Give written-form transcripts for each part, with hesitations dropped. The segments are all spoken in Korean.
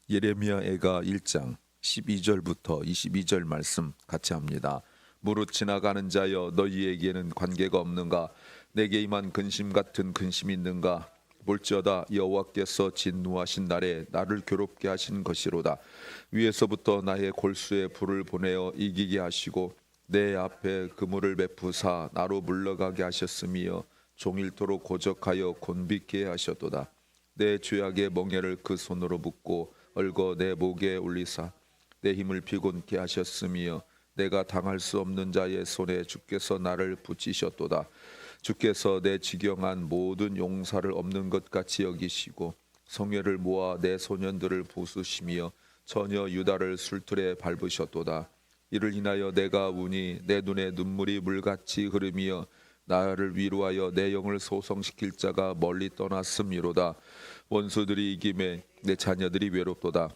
예레미야애가 1장 12절부터 22절 말씀 같이 합니다. 무릇 지나가는 자여 너희에게는 관계가 없는가? 내게 임한 근심 같은 근심이 있는가? 볼지어다 여호와께서 진노하신 날에 나를 괴롭게 하신 것이로다. 위에서부터 나의 골수에 불을 보내어 이기게 하시고 내 앞에 그물을 베푸사 나로 물러가게 하셨으며 종일토록 고적하여 곤비케 하셨도다. 내 죄악의 멍에를 그 손으로 묶고 얽어 내 목에 올리사 내 힘을 피곤케 하셨으며 내가 당할 수 없는 자의 손에 주께서 나를 붙이셨도다. 주께서 내 지경한 모든 용사를 없는 것 같이 여기시고 성회를 모아 내 소년들을 부수시며 처녀 유다를 술틀에 밟으셨도다. 이를 인하여 내가 우니 내 눈에 눈물이 물같이 흐르며 나를 위로하여 내 영을 소성시킬 자가 멀리 떠났음이로다. 원수들이 이김에 내 자녀들이 외롭도다.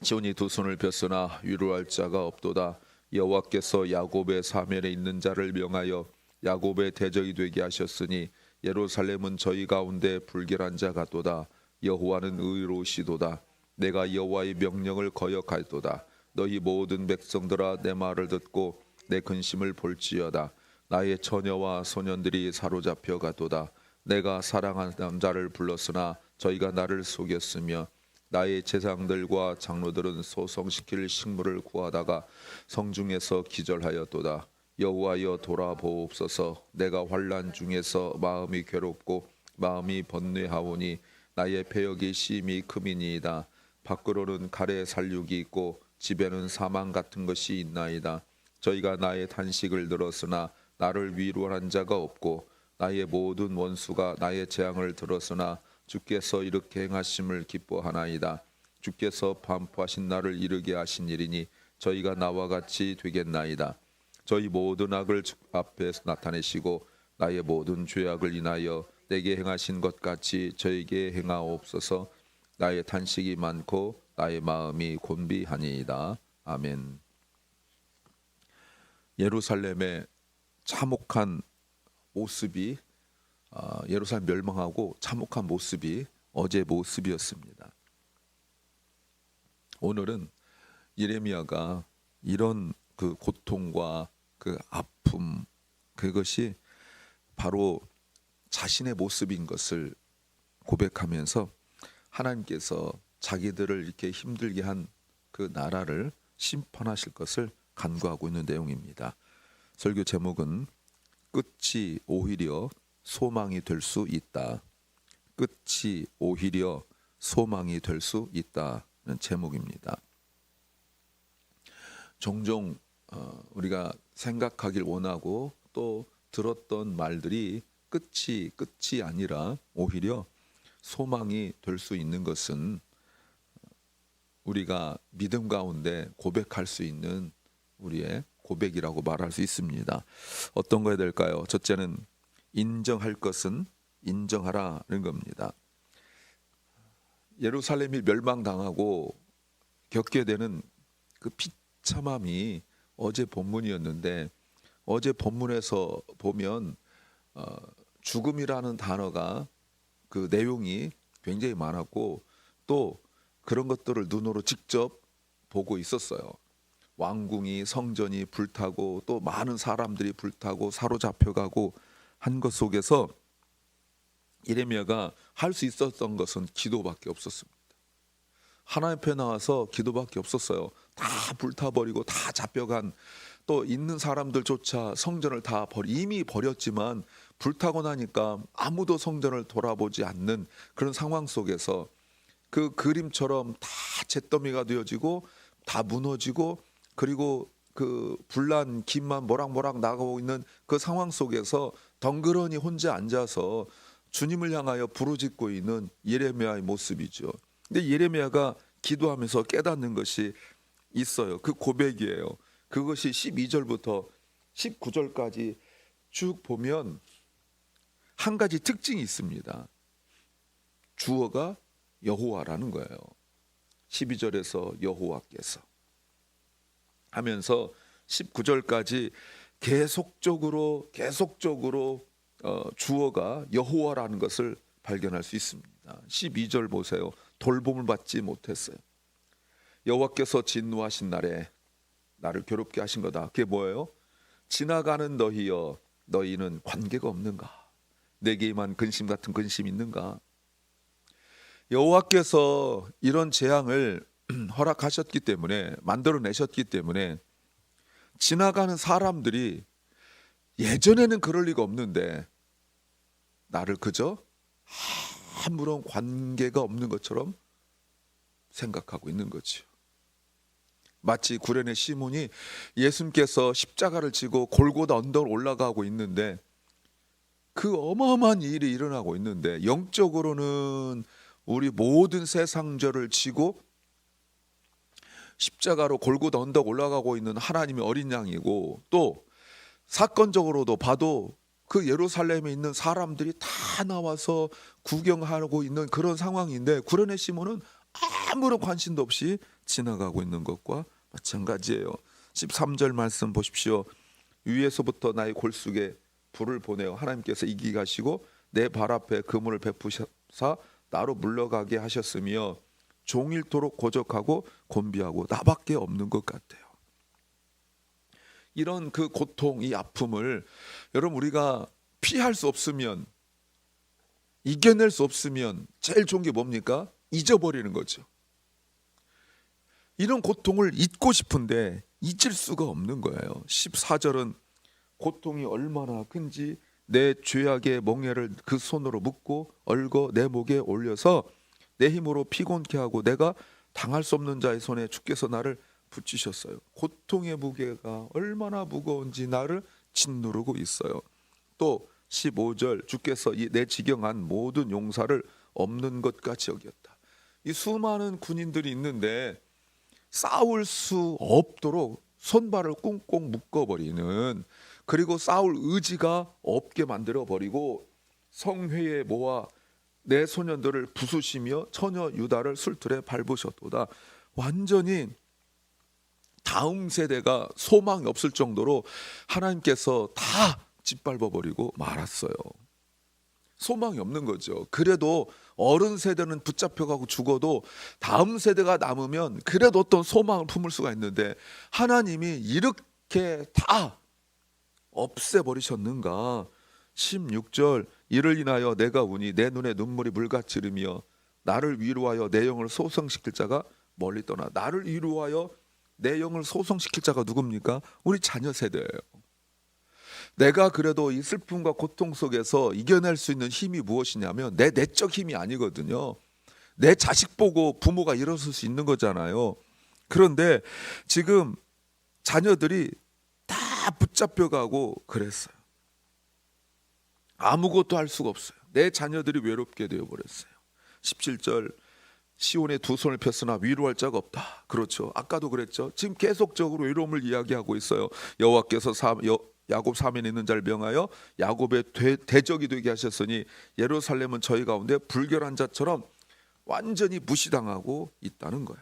지온이 두 손을 폈으나 위로할 자가 없도다. 여호와께서 야곱의 사면에 있는 자를 명하여 야곱의 대적이 되게 하셨으니 예루살렘은 저희 가운데 불결한 자 같도다. 여호와는 의로우시도다. 내가 여호와의 명령을 거역하도다. 너희 모든 백성들아 내 말을 듣고 내 근심을 볼지어다. 나의 처녀와 소년들이 사로잡혀 가도다. 내가 사랑한 남자를 불렀으나 저희가 나를 속였으며 나의 제사장들과 장로들은 소성시킬 식물을 구하다가 성중에서 기절하였도다. 여호와여 돌아보옵소서. 내가 환난 중에서 마음이 괴롭고 마음이 번뇌하오니 나의 패역이 심히 크미니이다. 밖으로는 칼의 살육이 있고 집에는 사망 같은 것이 있나이다. 저희가 나의 탄식을 들었으나 나를 위로한 자가 없고 나의 모든 원수가 나의 재앙을 들었으나 주께서 이렇게 행하심을 기뻐하나이다. 주께서 반포하신 나를 이르게 하신 일이니 저희가 나와 같이 되겠나이다. 저희 모든 악을 주 앞에서 나타내시고 나의 모든 죄악을 인하여 내게 행하신 것 같이 저에게 행하옵소서. 나의 탄식이 많고 나의 마음이 곤비하니이다. 아멘. 예루살렘의 참혹한 모습이 예루살렘 멸망하고 참혹한 모습이 어제 모습이었습니다. 오늘은 예레미야가 이런 그 고통과 그 아픔, 그것이 바로 자신의 모습인 것을 고백하면서 하나님께서 자기들을 이렇게 힘들게 한 그 나라를 심판하실 것을 간구하고 있는 내용입니다. 설교 제목은 끝이 오히려 소망이 될 수 있다. 끝이 오히려 소망이 될 수 있다는 제목입니다. 종종 우리가 생각하길 원하고 또 들었던 말들이 끝이 아니라 오히려 소망이 될 수 있는 것은 우리가 믿음 가운데 고백할 수 있는 우리의 고백이라고 말할 수 있습니다. 어떤 거야 될까요? 첫째는 인정할 것은 인정하라는 겁니다. 예루살렘이 멸망당하고 겪게 되는 그 비참함이 어제 본문이었는데 어제 본문에서 보면 죽음이라는 단어가 그 내용이 굉장히 많았고 또 그런 것들을 눈으로 직접 보고 있었어요. 왕궁이 성전이 불타고 또 많은 사람들이 불타고 사로잡혀가고 한 것 속에서 예레미야가 할 수 있었던 것은 기도밖에 없었습니다. 하나님 앞에 나와서 기도밖에 없었어요. 다 불타버리고 다 잡혀간 또 있는 사람들조차 성전을 다 이미 버렸지만 불타고 나니까 아무도 성전을 돌아보지 않는 그런 상황 속에서 그 그림처럼 다 잿더미가 되어지고 다 무너지고 그리고 그 불난 김만 모락모락 나가고 있는 그 상황 속에서 덩그러니 혼자 앉아서 주님을 향하여 부르짖고 있는 예레미야의 모습이죠. 근데 예레미야가 기도하면서 깨닫는 것이 있어요. 그 고백이에요. 그것이 12절부터 19절까지 쭉 보면 한 가지 특징이 있습니다. 주어가 여호와라는 거예요. 12절에서 여호와께서 하면서 19절까지 계속적으로 주어가 여호와라는 것을 발견할 수 있습니다. 12절 보세요. 돌봄을 받지 못했어요. 여호와께서 진노하신 날에 나를 괴롭게 하신 거다. 그게 뭐예요? 지나가는 너희여, 너희는 관계가 없는가? 내게 임한 근심 같은 근심이 있는가? 여호와께서 이런 재앙을 허락하셨기 때문에, 만들어내셨기 때문에 지나가는 사람들이 예전에는 그럴 리가 없는데 나를 그저 아무런 관계가 없는 것처럼 생각하고 있는 거죠. 마치 구레네 시몬이 예수님께서 십자가를 지고 골고다 언덕을 올라가고 있는데 그 어마어마한 일이 일어나고 있는데, 영적으로는 우리 모든 세상죄를 지고 십자가로 골고다 언덕 올라가고 있는 하나님의 어린 양이고, 또 사건적으로도 봐도 그 예루살렘에 있는 사람들이 다 나와서 구경하고 있는 그런 상황인데 구레네 시몬은 아무런 관심도 없이 지나가고 있는 것과 마찬가지예요. 13절 말씀 보십시오. 위에서부터 나의 골수에 불을 보내어 하나님께서 이기게 하시고 내 발 앞에 그물을 베푸사 나로 물러가게 하셨으며 종일토록 고적하고 곤비하고 나밖에 없는 것 같아요. 이런 그 고통, 이 아픔을 여러분 우리가 피할 수 없으면, 이겨낼 수 없으면 제일 좋은 게 뭡니까? 잊어버리는 거죠. 이런 고통을 잊고 싶은데 잊을 수가 없는 거예요. 14절은 고통이 얼마나 큰지 내 죄악의 멍에를 그 손으로 묶고 얽어 내 목에 올려서 내 힘으로 피곤케 하고 내가 당할 수 없는 자의 손에 주께서 나를 붙이셨어요. 고통의 무게가 얼마나 무거운지 나를 짓누르고 있어요. 또 15절 주께서 이 내 지경한 모든 용사를 없는 것 같이 여겼다. 이 수많은 군인들이 있는데 싸울 수 없도록 손발을 꽁꽁 묶어버리는, 그리고 싸울 의지가 없게 만들어버리고 성회에 모아 내 소년들을 부수시며 처녀 유다를 술틀에 밟으셨도다. 완전히 다음 세대가 소망이 없을 정도로 하나님께서 다 짓밟아버리고 말았어요. 소망이 없는 거죠. 그래도 어른 세대는 붙잡혀가고 죽어도 다음 세대가 남으면 그래도 어떤 소망을 품을 수가 있는데 하나님이 이렇게 다 없애버리셨는가. 16절 이를 인하여 내가 우니 내 눈에 눈물이 물같이 흐르며 나를 위로하여 내 영을 소성시킬 자가 멀리 떠나. 나를 위로하여 내 영을 소성시킬 자가 누굽니까? 우리 자녀 세대예요. 내가 그래도 이 슬픔과 고통 속에서 이겨낼 수 있는 힘이 무엇이냐면 내 내적 힘이 아니거든요. 내 자식 보고 부모가 일어설 수 있는 거잖아요. 그런데 지금 자녀들이 다 붙잡혀가고 그랬어요. 아무것도 할 수가 없어요. 내 자녀들이 외롭게 되어버렸어요. 17절 시온에 두 손을 폈으나 위로할 자가 없다. 그렇죠. 아까도 그랬죠. 지금 계속적으로 외로움을 이야기하고 있어요. 여호와께서 야곱 사면에 있는 자를 명하여 야곱의 대적이 되게 하셨으니 예루살렘은 저희 가운데 불결한 자처럼 완전히 무시당하고 있다는 거예요.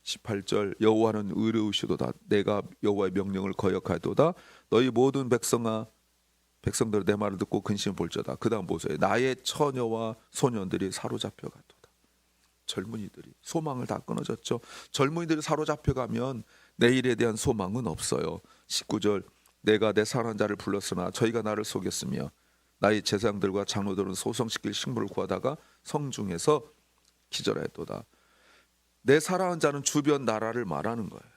18절 여호와는 의로우시도다. 내가 여호와의 명령을 거역하도다. 너희 모든 백성들 내 말을 듣고 근심을 볼지어다. 그 다음 보세요. 나의 처녀와 소년들이 사로잡혀가도다. 젊은이들이 소망을 다 끊어졌죠. 젊은이들이 사로잡혀가면 내일에 대한 소망은 없어요. 19절 내가 내 사랑하는 자를 불렀으나 저희가 나를 속였으며 나의 제사장들과 장로들은 소성시킬 식물을 구하다가 성중에서 기절하였도다. 내 사랑하는 자는 주변 나라를 말하는 거예요.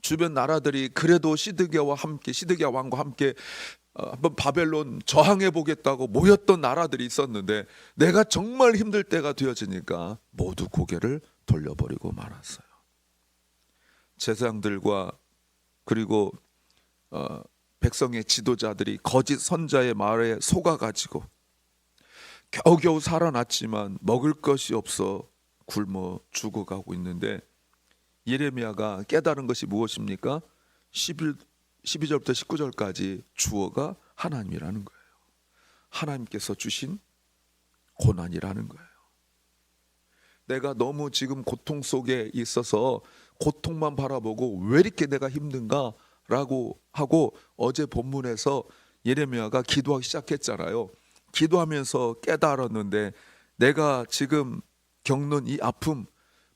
주변 나라들이 그래도 시드기야 왕과 함께 한번 바벨론 저항해 보겠다고 모였던 나라들이 있었는데 내가 정말 힘들 때가 되어지니까 모두 고개를 돌려버리고 말았어요. 제사장들과 그리고 백성의 지도자들이 거짓 선자의 말에 속아가지고 겨우겨우 살아났지만 먹을 것이 없어 굶어 죽어가고 있는데 예레미야가 깨달은 것이 무엇입니까? 12절부터 19절까지 주어가 하나님이라는 거예요. 하나님께서 주신 고난이라는 거예요. 내가 너무 지금 고통 속에 있어서 고통만 바라보고 왜 이렇게 내가 힘든가 라고 하고 어제 본문에서 예레미야가 기도하기 시작했잖아요. 기도하면서 깨달았는데 내가 지금 겪는 이 아픔,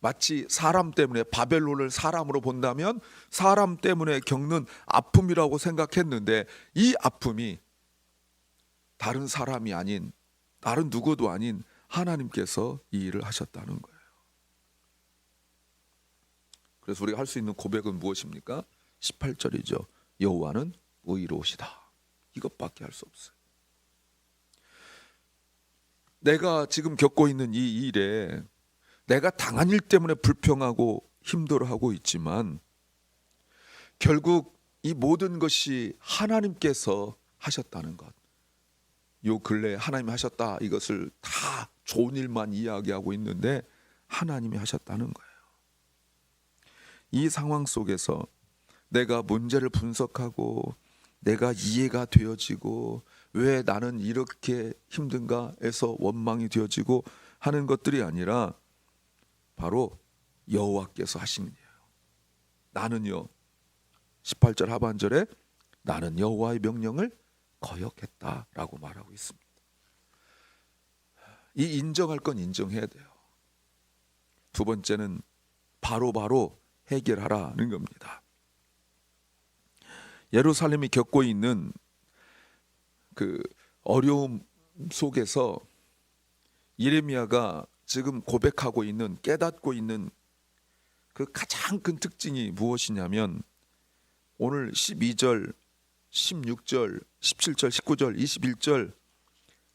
마치 사람 때문에 바벨론을 사람으로 본다면 사람 때문에 겪는 아픔이라고 생각했는데 이 아픔이 다른 사람이 아닌 다른 누구도 아닌 하나님께서 이 일을 하셨다는 거예요. 그래서 우리가 할 수 있는 고백은 무엇입니까? 18절이죠. 여호와는 의로우시다. 이것밖에 할 수 없어요. 내가 지금 겪고 있는 이 일에 내가 당한 일 때문에 불평하고 힘들어하고 있지만 결국 이 모든 것이 하나님께서 하셨다는 것. 요 근래 하나님이 하셨다, 이것을 다 좋은 일만 이야기하고 있는데 하나님이 하셨다는 거예요. 이 상황 속에서 내가 문제를 분석하고 내가 이해가 되어지고 왜 나는 이렇게 힘든가 해서 원망이 되어지고 하는 것들이 아니라 바로 여호와께서 하신 일이에요. 나는요, 18절 하반절에 나는 여호와의 명령을 거역했다라고 말하고 있습니다. 이 인정할 건 인정해야 돼요. 두 번째는 바로바로 해결하라는 겁니다. 예루살렘이 겪고 있는 그 어려움 속에서 예레미야가 지금 고백하고 있는, 깨닫고 있는 그 가장 큰 특징이 무엇이냐면 오늘 12절, 16절, 17절, 19절, 21절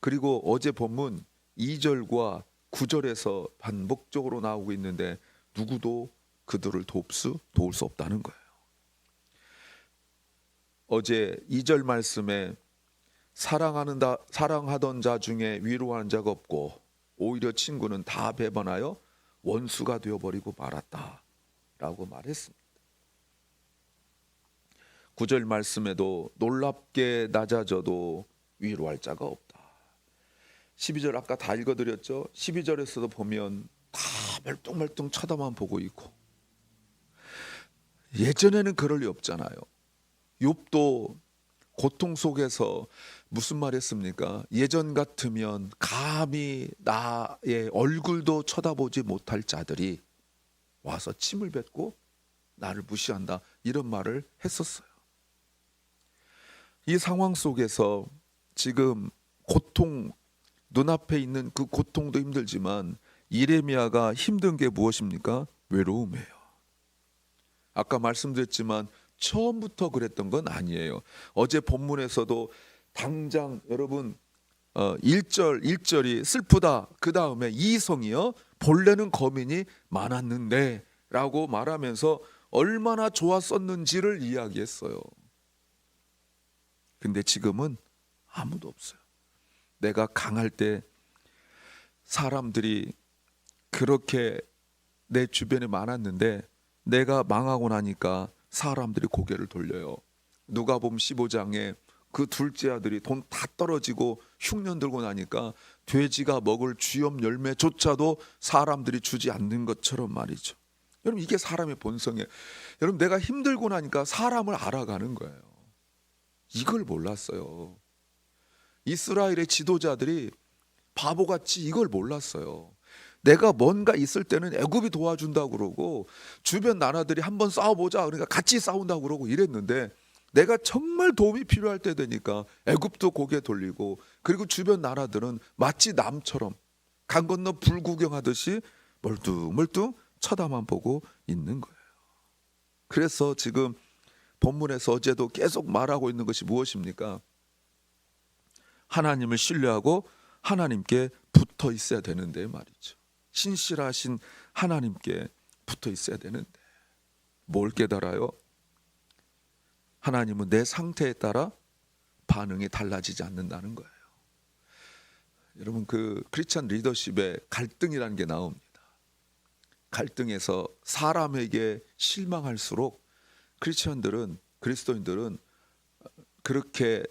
그리고 어제 본문 2절과 9절에서 반복적으로 나오고 있는데 누구도 그들을 도울 수 없다는 거예요. 어제 2절 말씀에 사랑하던 자 중에 위로하는 자가 없고 오히려 친구는 다 배반하여 원수가 되어버리고 말았다 라고 말했습니다. 9절 말씀에도 놀랍게 낮아져도 위로할 자가 없다. 12절 아까 다 읽어드렸죠. 12절에서도 보면 다 멀뚱멀뚱 쳐다만 보고 있고, 예전에는 그럴 리 없잖아요. 욥도 고통 속에서 무슨 말 했습니까? 예전 같으면 감히 나의 얼굴도 쳐다보지 못할 자들이 와서 침을 뱉고 나를 무시한다, 이런 말을 했었어요. 이 상황 속에서 지금 고통, 눈앞에 있는 그 고통도 힘들지만 예레미야가 힘든 게 무엇입니까? 외로움이에요. 아까 말씀드렸지만 처음부터 그랬던 건 아니에요. 어제 본문에서도 당장 여러분 1절이 슬프다, 그 다음에 이성이요 본래는 거민이 많았는데 라고 말하면서 얼마나 좋았었는지를 이야기했어요. 근데 지금은 아무도 없어요. 내가 강할 때 사람들이 그렇게 내 주변에 많았는데 내가 망하고 나니까 사람들이 고개를 돌려요. 누가복음 15장에 그 둘째 아들이 돈 다 떨어지고 흉년 들고 나니까 돼지가 먹을 쥐염 열매조차도 사람들이 주지 않는 것처럼 말이죠. 여러분, 이게 사람의 본성이에요. 여러분, 내가 힘들고 나니까 사람을 알아가는 거예요. 이걸 몰랐어요. 이스라엘의 지도자들이 바보같이 이걸 몰랐어요. 내가 뭔가 있을 때는 애굽이 도와준다고 그러고 주변 나라들이 한번 싸워보자 그러니까 같이 싸운다고 그러고 이랬는데, 내가 정말 도움이 필요할 때 되니까 애굽도 고개 돌리고, 그리고 주변 나라들은 마치 남처럼 강 건너 불 구경하듯이 멀뚱멀뚱 쳐다만 보고 있는 거예요. 그래서 지금 본문에서 어제도 계속 말하고 있는 것이 무엇입니까? 하나님을 신뢰하고 하나님께 붙어 있어야 되는데 말이죠. 신실하신 하나님께 붙어 있어야 되는데 뭘 깨달아요? 하나님은 내 상태에 따라 반응이 달라지지 않는다는 거예요. 여러분, 그 크리스찬 리더십에 갈등이라는 게 나옵니다. 갈등에서 사람에게 실망할수록 그리스도인들은 그렇게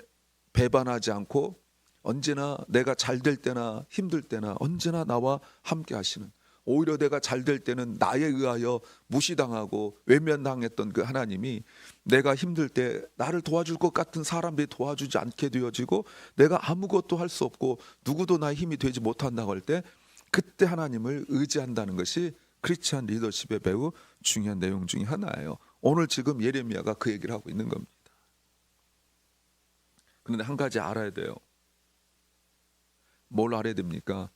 배반하지 않고 언제나 내가 잘 될 때나 힘들 때나 언제나 나와 함께 하시는, 오히려 내가 잘 될 때는 나에 의하여 무시당하고 외면당했던 그 하나님이 내가 힘들 때 나를 도와줄 것 같은 사람들이 도와주지 않게 되어지고 내가 아무것도 할 수 없고 누구도 나의 힘이 되지 못한다고 할 때 그때 하나님을 의지한다는 것이 크리스찬 리더십의 매우 중요한 내용 중에 하나예요. 오늘 지금 예레미야가 그 얘기를 하고 있는 겁니다. 그런데 한 가지 알아야 돼요. 뭘 알아야 됩니까?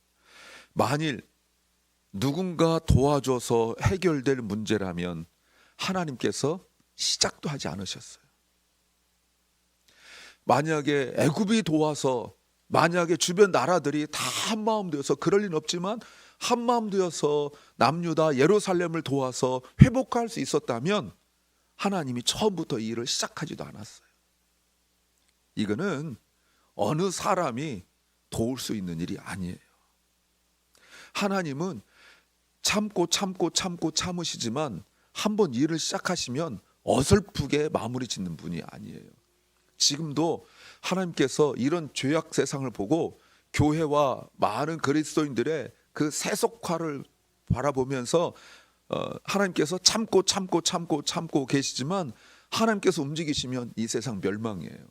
만일 누군가 도와줘서 해결될 문제라면 하나님께서 시작도 하지 않으셨어요. 만약에 애굽이 도와서, 만약에 주변 나라들이 다 한마음 되어서, 그럴 리는 없지만 한마음 되어서 남유다 예루살렘을 도와서 회복할 수 있었다면 하나님이 처음부터 이 일을 시작하지도 않았어요. 이거는 어느 사람이 도울 수 있는 일이 아니에요. 하나님은 참으시지만 한번 일을 시작하시면 어설프게 마무리 짓는 분이 아니에요. 지금도 하나님께서 이런 죄악 세상을 보고 교회와 많은 그리스도인들의 그 세속화를 바라보면서 하나님께서 참고 계시지만 하나님께서 움직이시면 이 세상 멸망이에요.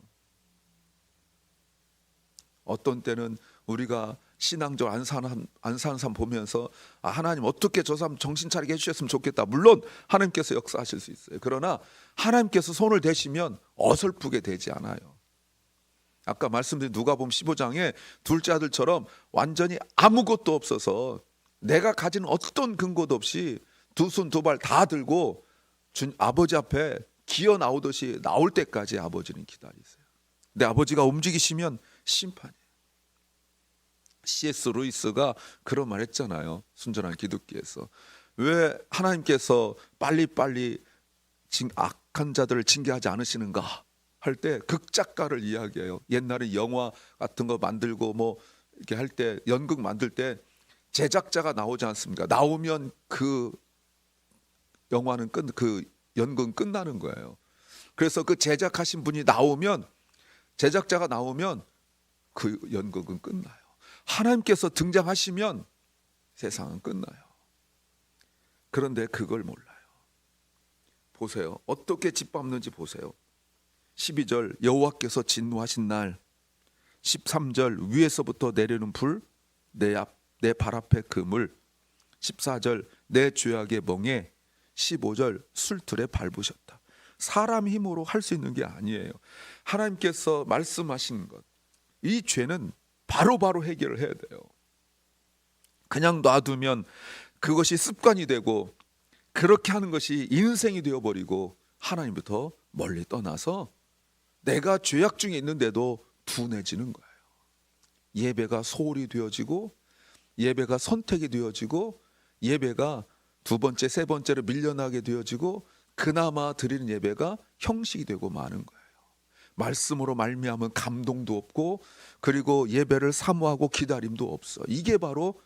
어떤 때는 우리가 신앙적으로 안 사는 사람 보면서 하나님 어떻게 저 사람 정신 차리게 해주셨으면 좋겠다. 물론 하나님께서 역사하실 수 있어요. 그러나 하나님께서 손을 대시면 어설프게 되지 않아요. 아까 말씀드린 누가복음 15장에 둘째 아들처럼 완전히 아무것도 없어서 내가 가진 어떤 근거도 없이 두 손 두 발 다 들고 아버지 앞에 기어 나오듯이 나올 때까지 아버지는 기다리세요. 근데 아버지가 움직이시면 심판이에요. C.S. 루이스가 그런 말 했잖아요. 순전한 기독교에서. 왜 하나님께서 빨리빨리 악한 자들을 징계하지 않으시는가 할 때 극작가를 이야기해요. 옛날에 영화 같은 거 만들고 뭐 이렇게 할 때, 연극 만들 때 제작자가 나오지 않습니까? 나오면 그 영화는 그 연극은 끝나는 거예요. 그래서 그 제작하신 분이 나오면, 제작자가 나오면 그 연극은 끝나요. 하나님께서 등장하시면 세상은 끝나요. 그런데 그걸 몰라요. 보세요. 어떻게 짓밟는지 보세요. 12절 여호와께서 진노하신 날, 13절 위에서부터 내리는 불, 내 발 앞에 그물, 14절 내 죄악의 멍에, 15절 술틀에 밟으셨다. 사람 힘으로 할 수 있는 게 아니에요. 하나님께서 말씀하신 것, 이 죄는 바로바로 해결을 해야 돼요. 그냥 놔두면 그것이 습관이 되고 그렇게 하는 것이 인생이 되어버리고 하나님부터 멀리 떠나서 내가 죄악 중에 있는데도 둔해지는 거예요. 예배가 소홀히 되어지고, 예배가 선택이 되어지고, 예배가 두 번째, 세 번째로 밀려나게 되어지고, 그나마 드리는 예배가 형식이 되고 마는 거예요. 말씀으로 말미암은 감동도 없고, 그리고 예배를 사모하고 기다림도 없어. 이게 바로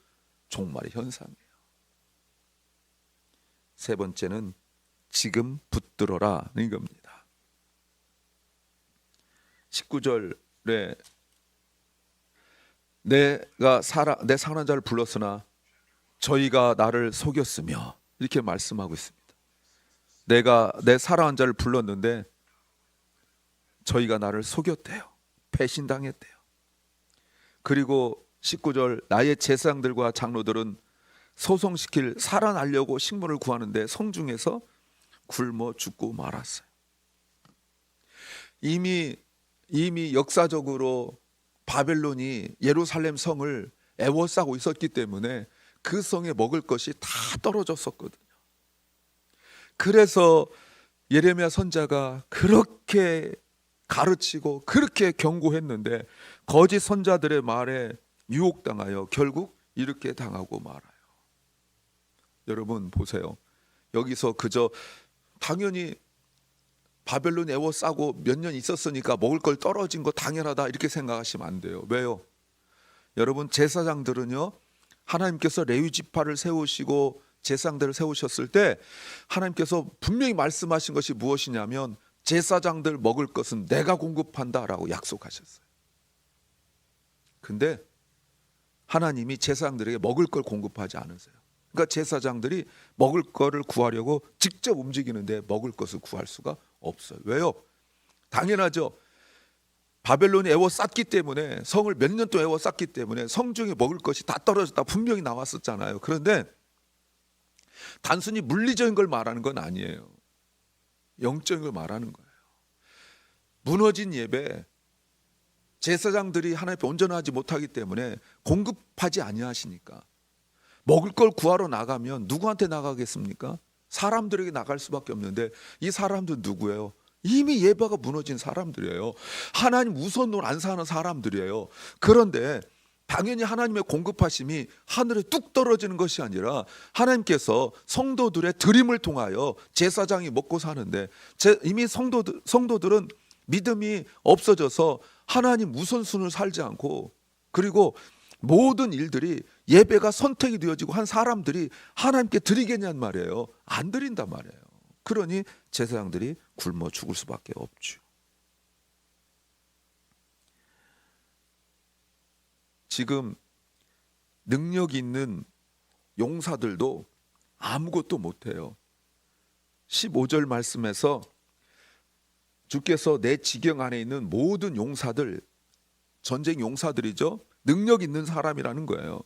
종말의 현상이에요. 세 번째는 지금 붙들어라는 겁니다. 19절에 내 사랑하는 자를 불렀으나 저희가 나를 속였으며, 이렇게 말씀하고 있습니다. 내가 내 사랑하는 자를 불렀는데 저희가 나를 속였대요. 배신당했대요. 그리고 19절 나의 제사장들과 장로들은 소송시킬 살아나려고 식물을 구하는데 성중에서 굶어 죽고 말았어요. 이미 역사적으로 바벨론이 예루살렘 성을 애워싸고 있었기 때문에 그 성에 먹을 것이 다 떨어졌었거든요. 그래서 예레미야 선자가 그렇게 가르치고 그렇게 경고했는데 거짓 선자들의 말에 유혹당하여 결국 이렇게 당하고 말아요. 여러분 보세요. 여기서 그저 당연히 바벨론 애워싸고 몇 년 있었으니까 먹을 걸 떨어진 거 당연하다 이렇게 생각하시면 안 돼요. 왜요? 여러분 제사장들은요, 하나님께서 레위 지파를 세우시고 제사장들을 세우셨을 때 하나님께서 분명히 말씀하신 것이 무엇이냐면 제사장들 먹을 것은 내가 공급한다라고 약속하셨어요. 근데 하나님이 제사장들에게 먹을 걸 공급하지 않으세요. 그러니까 제사장들이 먹을 거를 구하려고 직접 움직이는데 먹을 것을 구할 수가 없어요. 왜요? 당연하죠. 바벨론이 애워쌌기 때문에, 성을 몇 년 동안 애워쌌기 때문에 성중에 먹을 것이 다 떨어졌다 분명히 나왔었잖아요. 그런데 단순히 물리적인 걸 말하는 건 아니에요. 영적인 걸 말하는 거예요. 무너진 예배, 제사장들이 하나님 앞에 온전하지 못하기 때문에 공급하지 아니하시니까 먹을 걸 구하러 나가면 누구한테 나가겠습니까? 사람들에게 나갈 수밖에 없는데 이 사람들 누구예요? 이미 예배가 무너진 사람들이에요. 하나님 우선으로 안 사는 사람들이에요. 그런데 당연히 하나님의 공급하심이 하늘에 뚝 떨어지는 것이 아니라 하나님께서 성도들의 드림을 통하여 제사장이 먹고 사는데 이미 성도들은 믿음이 없어져서 하나님 우선순을 살지 않고, 그리고 모든 일들이 예배가 선택이 되어지고 한 사람들이 하나님께 드리겠냐는 말이에요. 안 드린단 말이에요. 그러니 제사장들이 굶어 죽을 수밖에 없죠. 지금 능력 있는 용사들도 아무것도 못해요. 15절 말씀에서 주께서 내 지경 안에 있는 모든 용사들, 전쟁 용사들이죠, 능력 있는 사람이라는 거예요.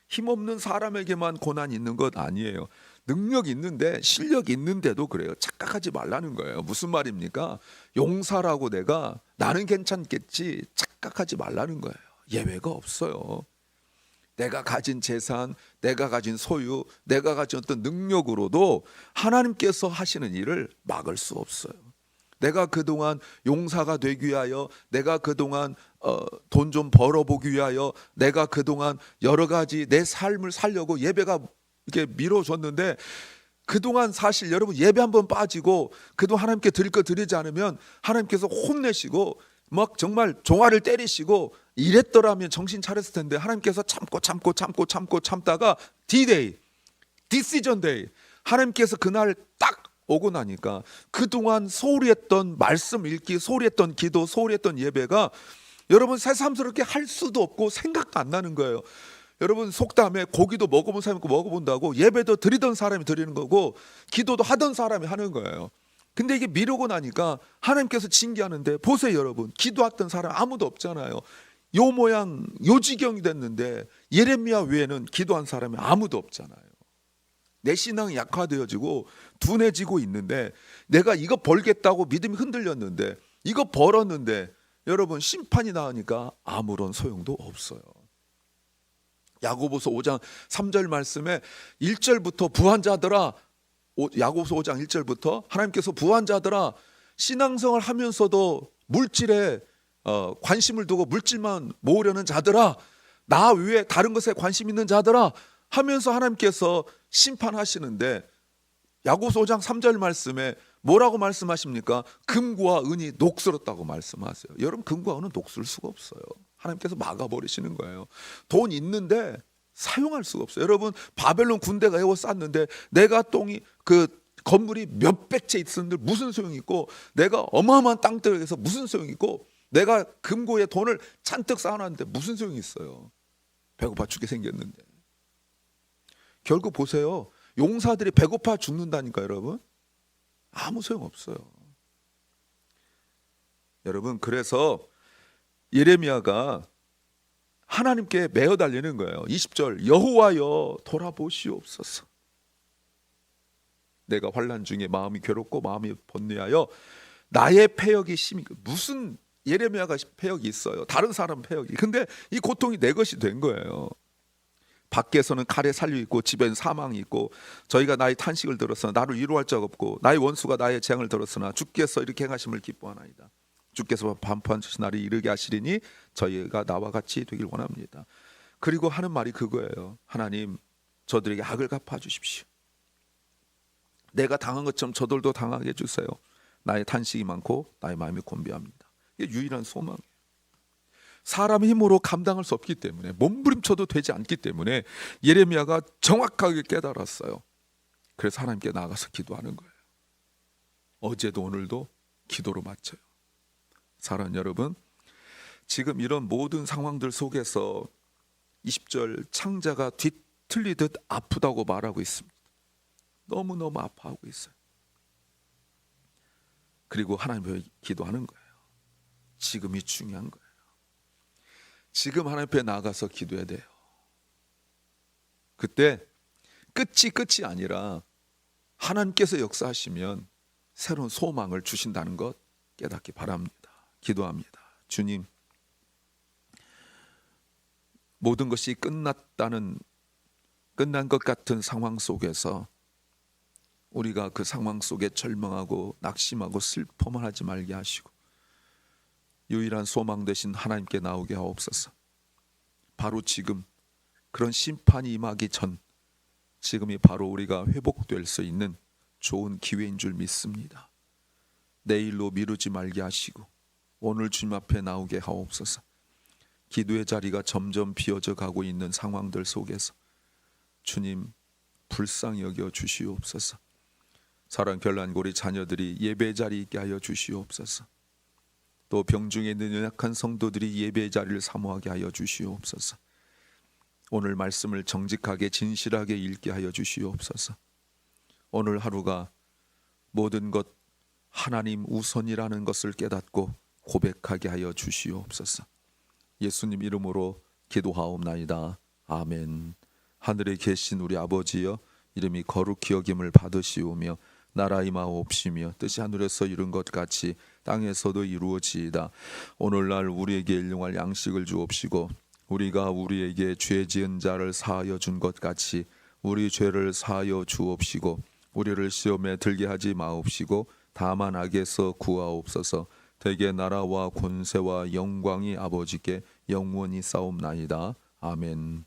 힘없는 사람에게만 고난이 있는 것 아니에요. 능력 있는데, 실력 있는데도 그래요. 착각하지 말라는 거예요. 무슨 말입니까? 용사라고 내가 나는 괜찮겠지 착각하지 말라는 거예요. 예외가 없어요. 내가 가진 재산, 내가 가진 소유, 내가 가진 어떤 능력으로도 하나님께서 하시는 일을 막을 수 없어요. 내가 그동안 용사가 되기 위하여, 내가 그동안 돈 좀 벌어보기 위하여, 내가 그동안 여러 가지 내 삶을 살려고 예배가 이렇게 미뤄졌는데, 그동안 사실 여러분 예배 한번 빠지고 그동안 하나님께 드릴 거 드리지 않으면 하나님께서 혼내시고 막 정말 종아리를 때리시고 이랬더라면 정신 차렸을 텐데, 하나님께서 참다가 D-Day, Decision Day, 하나님께서 그날 딱 오고 나니까 그동안 소홀히 했던 말씀 읽기, 소홀히 했던 기도, 소홀히 했던 예배가 여러분 새삼스럽게 할 수도 없고 생각도 안 나는 거예요. 여러분 속담에 고기도 먹어본 사람이 있고 먹어본다고, 예배도 드리던 사람이 드리는 거고 기도도 하던 사람이 하는 거예요. 근데 이게 미루고 나니까 하나님께서 징계하는데, 보세요 여러분, 기도했던 사람 아무도 없잖아요. 요 모양 요 지경이 됐는데 예레미야 외에는 기도한 사람이 아무도 없잖아요. 내 신앙이 약화되어지고 둔해지고 있는데, 내가 이거 벌겠다고 믿음이 흔들렸는데, 이거 벌었는데 여러분 심판이 나으니까 아무런 소용도 없어요. 야고보서 5장 3절 말씀에 1절부터 부한 자들아, 야고보서 5장 1절부터 하나님께서 부한 자들아, 신앙생활 하면서도 물질에 관심을 두고 물질만 모으려는 자들아, 나 외에 다른 것에 관심 있는 자들아 하면서 하나님께서 심판하시는데, 야고보서 5장 3절 말씀에 뭐라고 말씀하십니까? 금과 은이 녹슬었다고 말씀하세요. 여러분 금과 은은 녹슬 수가 없어요. 하나님께서 막아버리시는 거예요. 돈 있는데 사용할 수가 없어요. 여러분 바벨론 군대가 에워쌌는데 내가 그 건물이 몇백 채 있었는데 무슨 소용이 있고, 내가 어마어마한 땅들에서 무슨 소용이 있고, 내가 금고에 돈을 잔뜩 쌓아놨는데 무슨 소용이 있어요. 배고파 죽게 생겼는데. 결국 보세요, 용사들이 배고파 죽는다니까 여러분. 아무 소용없어요. 여러분 그래서 예레미야가 하나님께 매어 달리는 거예요. 20절, 여호와여 돌아보시옵소서. 내가 환난 중에 마음이 괴롭고 마음이 번뇌하여 나의 패역이 심히, 무슨 예레미야가 패역이 있어요. 다른 사람 패역이. 근데 이 고통이 내 것이 된 거예요. 밖에서는 칼에 살려 있고 집에는 사망이 있고, 저희가 나의 탄식을 들었으나 나를 위로할 자가 없고, 나의 원수가 나의 재앙을 들었으나 주께서 이렇게 행하심을 기뻐하나이다. 주께서 반포하신 날이 이르게 하시리니 저희가 나와 같이 되길 원합니다. 그리고 하는 말이 그거예요. 하나님, 저들에게 악을 갚아주십시오. 내가 당한 것처럼 저들도 당하게 해주세요. 나의 탄식이 많고 나의 마음이 곤비합니다. 이게 유일한 소망이에요. 사람의 힘으로 감당할 수 없기 때문에, 몸부림쳐도 되지 않기 때문에 예레미야가 정확하게 깨달았어요. 그래서 하나님께 나가서 기도하는 거예요. 어제도 오늘도 기도로 마쳐요. 사랑하는 여러분, 지금 이런 모든 상황들 속에서 20절, 창자가 뒤틀리듯 아프다고 말하고 있습니다. 너무너무 아파하고 있어요. 그리고 하나님께 기도하는 거예요. 지금이 중요한 거예요. 지금 하나님 앞에 나가서 기도해야 돼요. 그때 끝이 아니라 하나님께서 역사하시면 새로운 소망을 주신다는 것 깨닫기 바랍니다. 기도합니다. 주님, 모든 것이 끝난 것 같은 상황 속에서 우리가 그 상황 속에 절망하고 낙심하고 슬퍼만 하지 말게 하시고 유일한 소망 되신 하나님께 나오게 하옵소서. 바로 지금 그런 심판이 임하기 전 지금이 바로 우리가 회복될 수 있는 좋은 기회인 줄 믿습니다. 내일로 미루지 말게 하시고 오늘 주님 앞에 나오게 하옵소서. 기도의 자리가 점점 비어져 가고 있는 상황들 속에서 주님 불쌍히 여겨 주시옵소서. 사랑 결란고리 자녀들이 예배 자리 있게 하여 주시옵소서. 또 병중에 있는 연약한 성도들이 예배 자리를 사모하게 하여 주시옵소서. 오늘 말씀을 정직하게 진실하게 읽게 하여 주시옵소서. 오늘 하루가 모든 것 하나님 우선이라는 것을 깨닫고 고백하게 하여 주시옵소서. 예수님 이름으로 기도하옵나이다. 아멘. 하늘에 계신 우리 아버지여, 이름이 거룩히 여김을 받으시오며 나라 임하옵시며 뜻이 하늘에서 이룬 것 같이 땅에서도 이루어지이다. 오늘날 우리에게 일용할 양식을 주옵시고 우리가 우리에게 죄 지은 자를 사하여 준 것 같이 우리 죄를 사하여 주옵시고 우리를 시험에 들게 하지 마옵시고 다만 악에서 구하옵소서. 대개 나라와 권세와 영광이 아버지께 영원히 싸움나이다. 아멘.